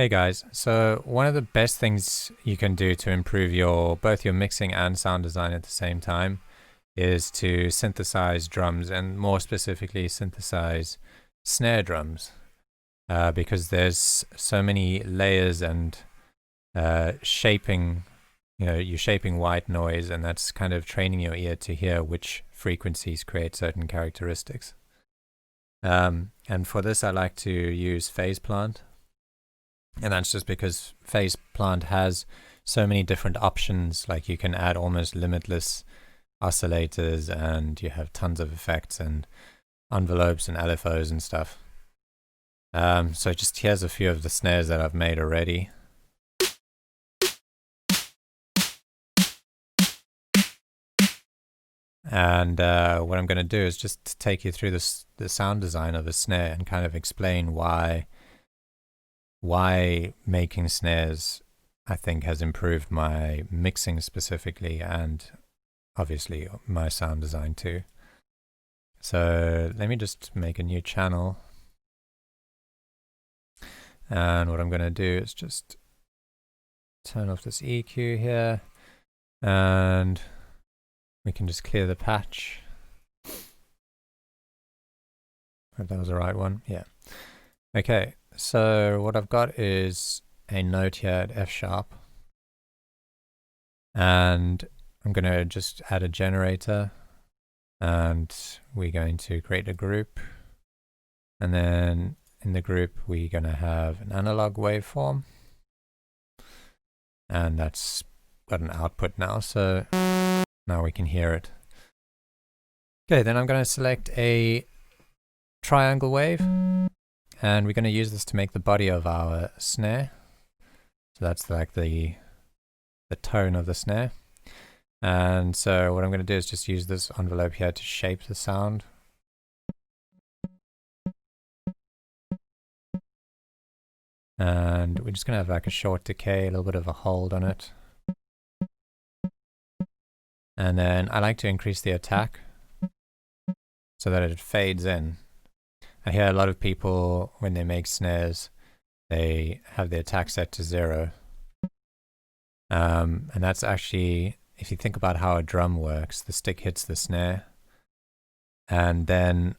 Hey guys, so one of the best things you can do to improve both your mixing and sound design at the same time is to synthesize drums, and more specifically synthesize snare drums, because there's so many layers and shaping, you're shaping white noise, and that's kind of training your ear to hear which frequencies create certain characteristics. And for this I like to use phase plant. And that's just because phase plant has so many different options. Like you can add almost limitless oscillators, and you have tons of effects and envelopes and LFOs and stuff. So just here's a few of the snares that I've made already. And what I'm going to do is just take you through the sound design of a snare and kind of explain why making snares, I think, has improved my mixing specifically, and obviously my sound design too. So let me just make a new channel. And what I'm going to do is just turn off this EQ here, and we can just clear the patch. Hope that was the right one. Yeah. Okay. So what I've got is a note here at F sharp, and I'm going to just add a generator, and we're going to create a group, and then in the group we're going to have an analog waveform, and that's got an output now, so now we can hear it. Okay, then I'm going to select a triangle wave, and we're going to use this to make the body of our snare. So that's like the tone of the snare. And so what I'm going to do is just use this envelope here to shape the sound. And we're just going to have like a short decay, a little bit of a hold on it. And then I like to increase the attack so that it fades in. I hear a lot of people, when they make snares, they have the attack set to 0. And that's actually, if you think about how a drum works, the stick hits the snare, and then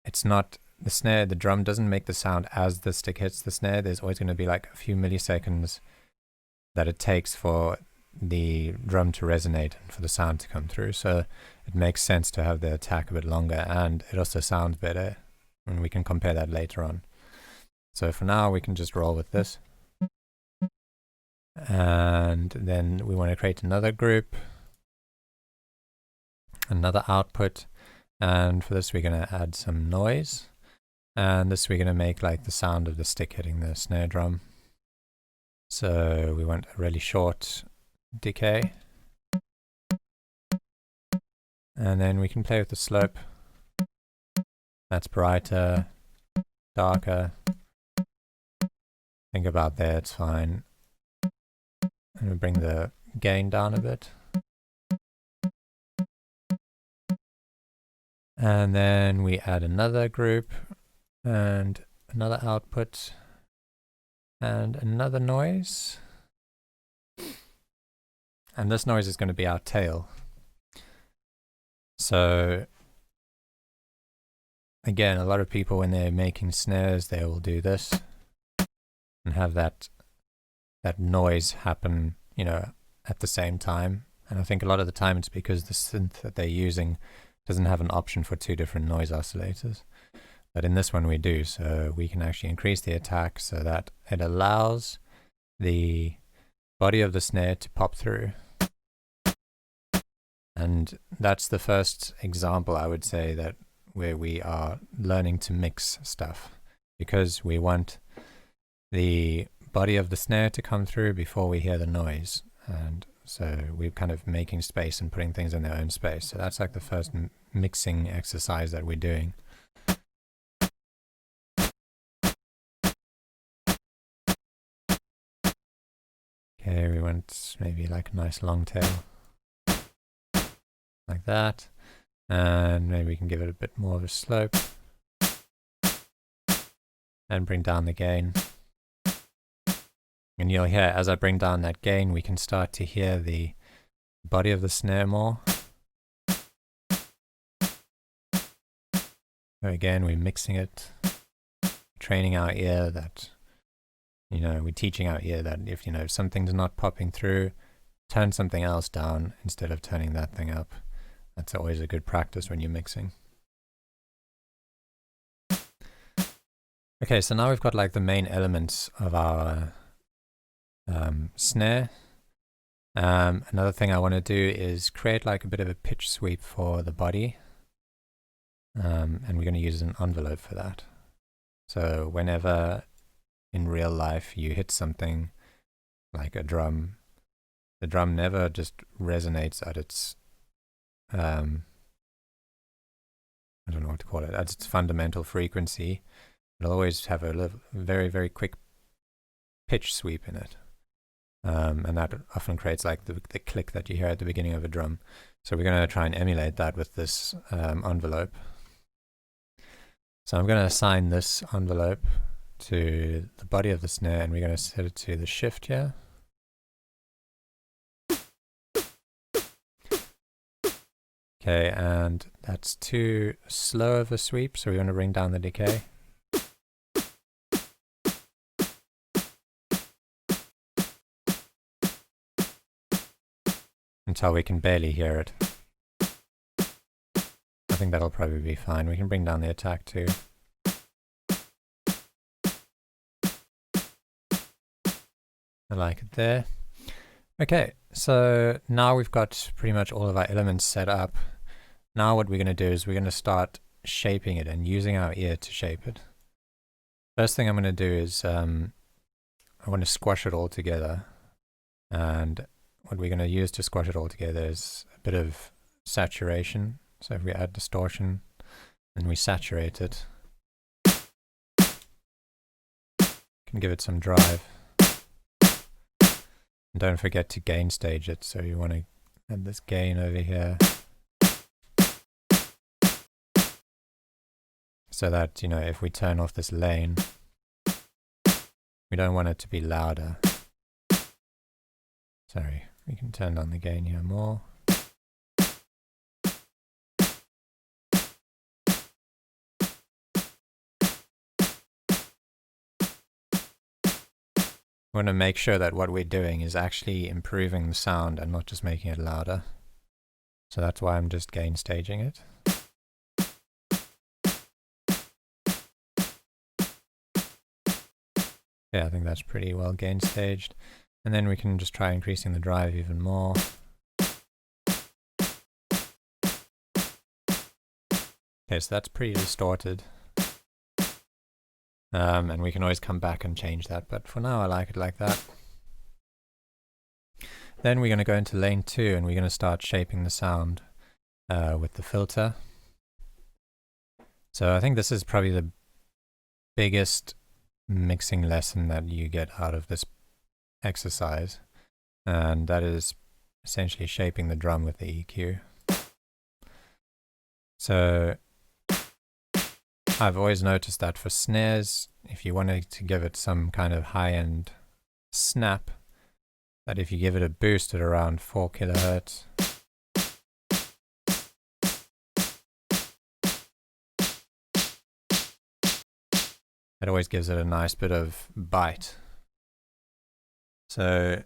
it's not the snare, the drum doesn't make the sound as the stick hits the snare. There's always going to be like a few milliseconds that it takes for the drum to resonate and for the sound to come through. So it makes sense to have the attack a bit longer, and it also sounds better. And we can compare that later on. So for now, we can just roll with this. And then we want to create another group, another output. And for this, we're going to add some noise. And this we're going to make like the sound of the stick hitting the snare drum. So we want a really short decay. And then we can play with the slope. That's brighter, darker. Think about there, it's fine. And we bring the gain down a bit. And then we add another group, and another output, and another noise. And this noise is going to be our tail. So again, a lot of people, when they're making snares, they will do this and have that noise happen, at the same time. And I think a lot of the time it's because the synth that they're using doesn't have an option for 2 different noise oscillators. But in this one we do, so we can actually increase the attack so that it allows the body of the snare to pop through. And that's the first example, I would say, that where we are learning to mix stuff, because we want the body of the snare to come through before we hear the noise. And so we're kind of making space and putting things in their own space. So that's like the first mixing exercise that we're doing. Okay, we want maybe like a nice long tail, like that. And maybe we can give it a bit more of a slope and bring down the gain. And you'll hear, as I bring down that gain, we can start to hear the body of the snare more. So again, we're mixing it, training our ear that, we're teaching our ear that if, something's not popping through, turn something else down instead of turning that thing up. That's always a good practice when you're mixing. Okay, so now we've got like the main elements of our snare. Another thing I want to do is create like a bit of a pitch sweep for the body. And we're going to use an envelope for that. So whenever in real life you hit something like a drum, the drum never just resonates at its, I don't know what to call it, at its fundamental frequency. It'll always have a very, very quick pitch sweep in it. And that often creates like the click that you hear at the beginning of a drum. So we're going to try and emulate that with this envelope. So I'm going to assign this envelope to the body of the snare, and we're going to set it to the shift here. Okay, and that's too slow of a sweep, so we want to bring down the decay. Until we can barely hear it. I think that'll probably be fine. We can bring down the attack too. I like it there. Okay, so now we've got pretty much all of our elements set up. Now what we're going to do is we're going to start shaping it and using our ear to shape it. First thing I'm going to do is I want to squash it all together. And what we're going to use to squash it all together is a bit of saturation. So if we add distortion and we saturate it, can give it some drive. And don't forget to gain stage it. So you want to add this gain over here. So that, if we turn off this lane, we don't want it to be louder. Sorry, we can turn down the gain here more. We want to make sure that what we're doing is actually improving the sound and not just making it louder. So that's why I'm just gain staging it. Yeah, I think that's pretty well gain staged. And then we can just try increasing the drive even more. Okay, so that's pretty distorted. And we can always come back and change that, but for now I like it like that. Then we're going to go into lane 2 and we're going to start shaping the sound with the filter. So I think this is probably the biggest mixing lesson that you get out of this exercise, and that is essentially shaping the drum with the EQ. So I've always noticed that for snares, if you wanted to give it some kind of high-end snap, that if you give it a boost at around 4 kilohertz, it always gives it a nice bit of bite. So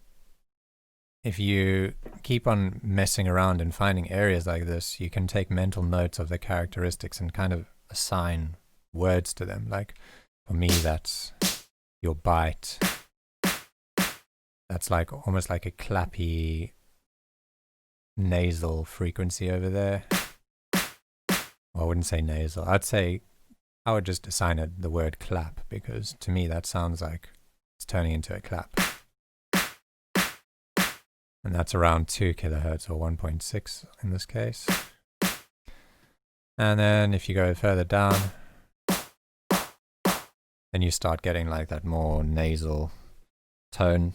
if you keep on messing around and finding areas like this, you can take mental notes of the characteristics and kind of assign words to them. Like for me, that's your bite. That's like almost like a clappy nasal frequency over there. Well, I wouldn't say nasal. I would just assign it the word clap, because to me that sounds like it's turning into a clap. And that's around 2 kilohertz or 1.6 in this case. And then if you go further down, then you start getting like that more nasal tone.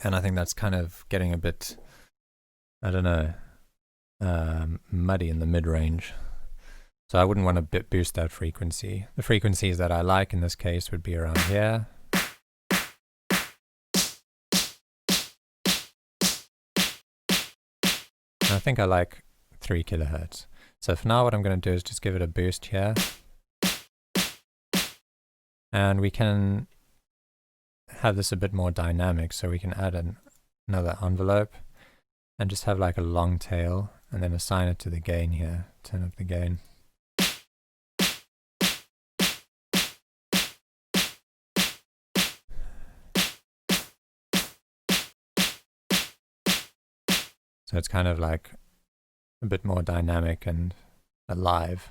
And I think that's kind of getting a bit, I don't know, muddy in the mid-range. So I wouldn't want to boost that frequency. The frequencies that I like in this case would be around here. And I think I like 3 kilohertz. So for now what I'm going to do is just give it a boost here. And we can have this a bit more dynamic, so we can add another envelope and just have like a long tail and then assign it to the gain here. Turn up the gain. So it's kind of like a bit more dynamic and alive.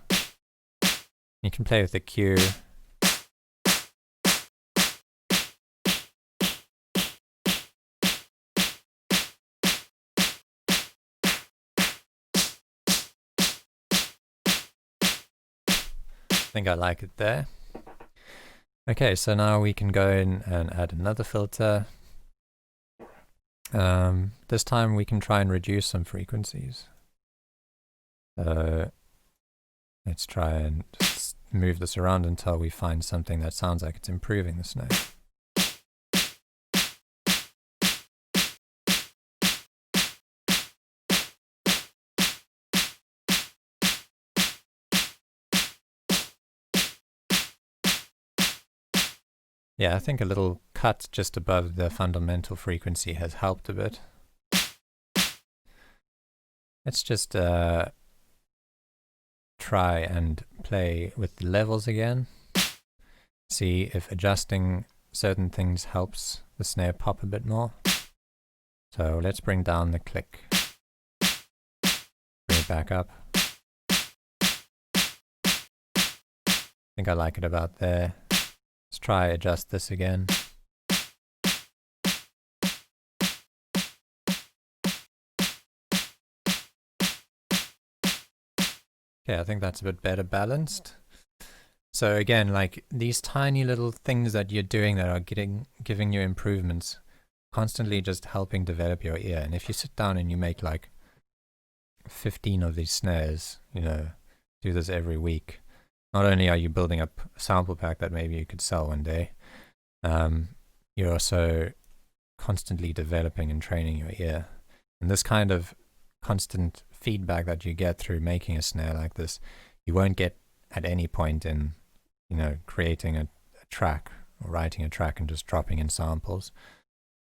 You can play with the Q. I think I like it there. Okay, so now we can go in and add another filter. This time we can try and reduce some frequencies. Let's try and move this around until we find something that sounds like it's improving the snare. Yeah, I think a little cut just above the fundamental frequency has helped a bit. Let's just try and play with the levels again. See if adjusting certain things helps the snare pop a bit more. So let's bring down the click. Bring it back up. I think I like it about there. Let's try adjust this again. Okay, I think that's a bit better balanced. So again, like these tiny little things that you're doing that are giving you improvements, constantly just helping develop your ear. And if you sit down and you make like 15 of these snares, you know, do this every week, not only are you building up a sample pack that maybe you could sell one day, you're also constantly developing and training your ear. And this kind of constant feedback that you get through making a snare like this, you won't get at any point in, you know, creating a track or writing a track and just dropping in samples.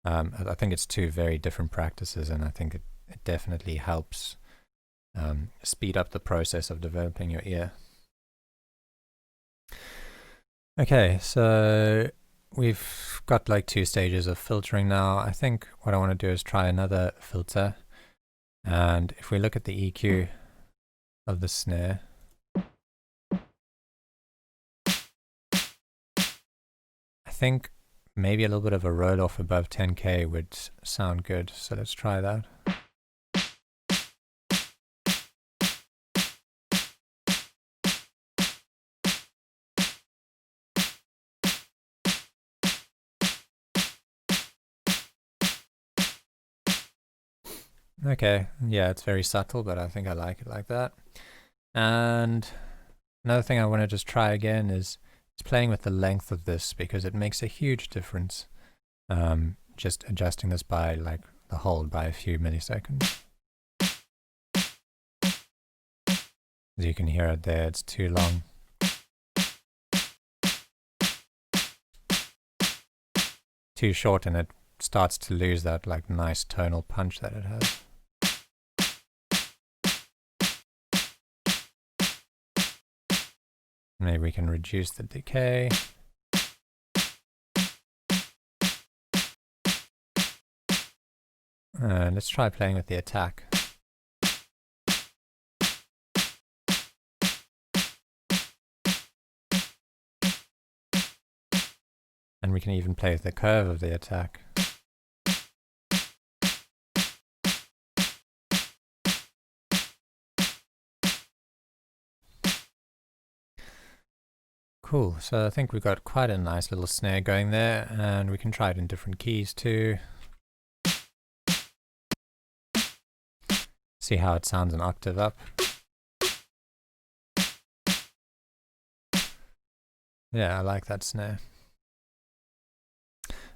I think it's two very different practices, and I think it definitely helps speed up the process of developing your ear. Okay, so we've got like 2 stages of filtering now. I think what I want to do is try another filter. And if we look at the EQ of the snare, I think maybe a little bit of a roll off above 10K would sound good. So let's try that. Okay, yeah, it's very subtle, but I think I like it like that. And another thing I want to just try again is playing with the length of this, because it makes a huge difference. Just adjusting this by like the hold by a few milliseconds. As you can hear it there, it's too long. Too short, and it starts to lose that like nice tonal punch that it has. Maybe we can reduce the decay. And let's try playing with the attack. And we can even play with the curve of the attack. Cool, so I think we've got quite a nice little snare going there, and we can try it in different keys too. See how it sounds an octave up. Yeah, I like that snare.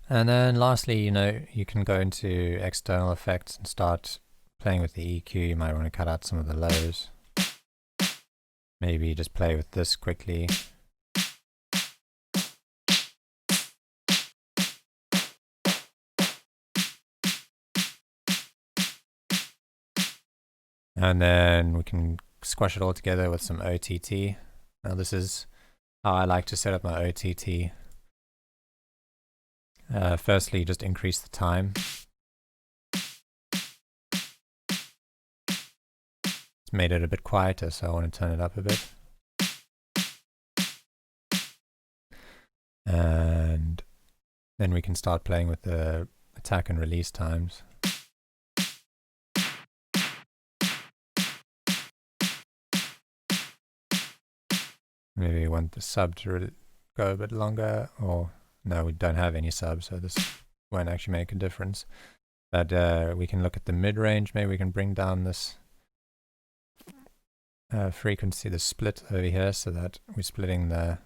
And then lastly, you know, you can go into external effects and start playing with the EQ, you might want to cut out some of the lows. Maybe just play with this quickly. And then we can squash it all together with some OTT. Now this is how I like to set up my OTT. Firstly, just increase the time. It's made it a bit quieter, so I want to turn it up a bit. And then we can start playing with the attack and release times. Maybe we want the sub to go a bit longer, or no, we don't have any sub, so this won't actually make a difference. But we can look at the mid-range. Maybe we can bring down this frequency, the split over here, so that we're splitting the,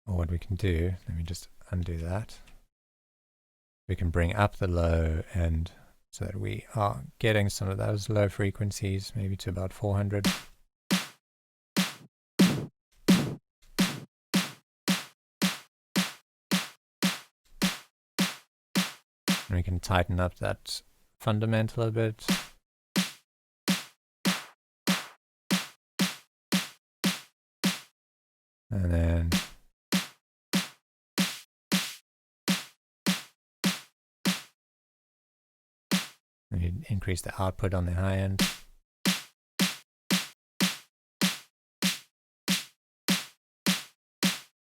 or what we can do, let me just undo that. We can bring up the low end so that we are getting some of those low frequencies, maybe to about 400. And we can tighten up that fundamental a bit. And then we increase the output on the high end.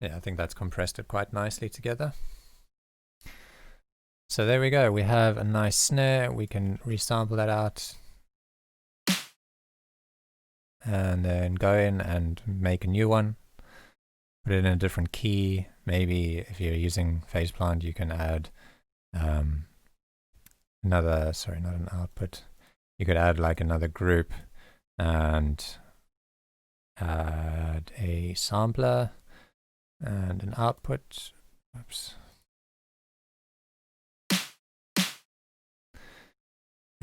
Yeah, I think that's compressed it quite nicely together. So there we go, we have a nice snare. We can resample that out and then go in and make a new one, put it in a different key. Maybe if you're using phase plant, you can add another, sorry, not an output. You could add like another group and add a sampler and an output. Oops.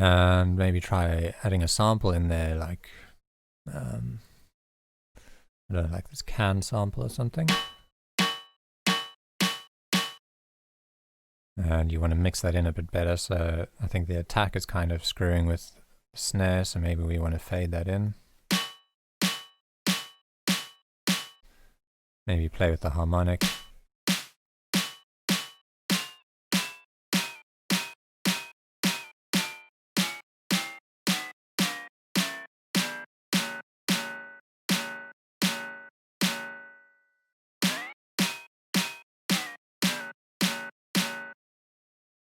And maybe try adding a sample in there, like I don't know, like this can sample or something. And you want to mix that in a bit better, so I think the attack is kind of screwing with the snare, so maybe we want to fade that in. Maybe play with the harmonic.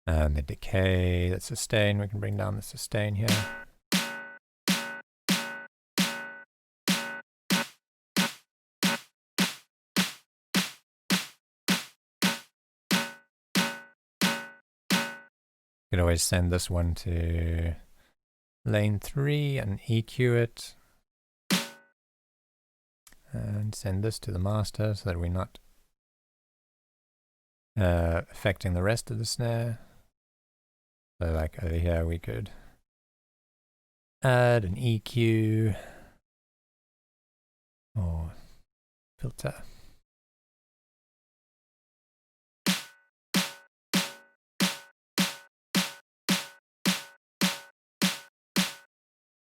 And the decay, the sustain, we can bring down the sustain here. You could always send this one to lane 3 and EQ it. And send this to the master so that we're not affecting the rest of the snare. So like over here we could add an EQ or filter.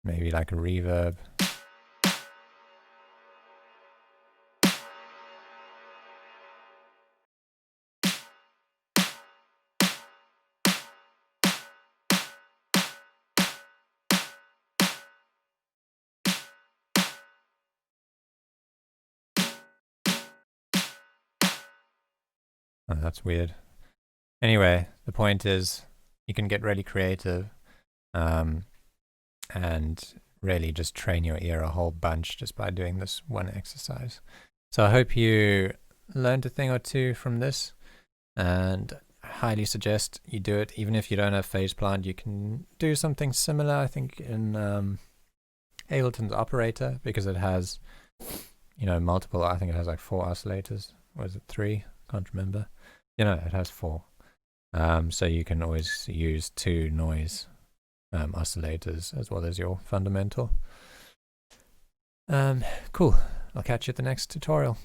Maybe like a reverb. Oh, that's weird. Anyway, the point is you can get really creative and really just train your ear a whole bunch just by doing this one exercise. So I hope you learned a thing or two from this, and I highly suggest you do it. Even if you don't have phase plant, you can do something similar, I think, in Ableton's operator, because it has, you know, multiple, I think it has like 4 oscillators. Or is it 3? Can't remember. You know, it has 4. So you can always use 2 noise oscillators as well as your fundamental. Cool. I'll catch you at the next tutorial.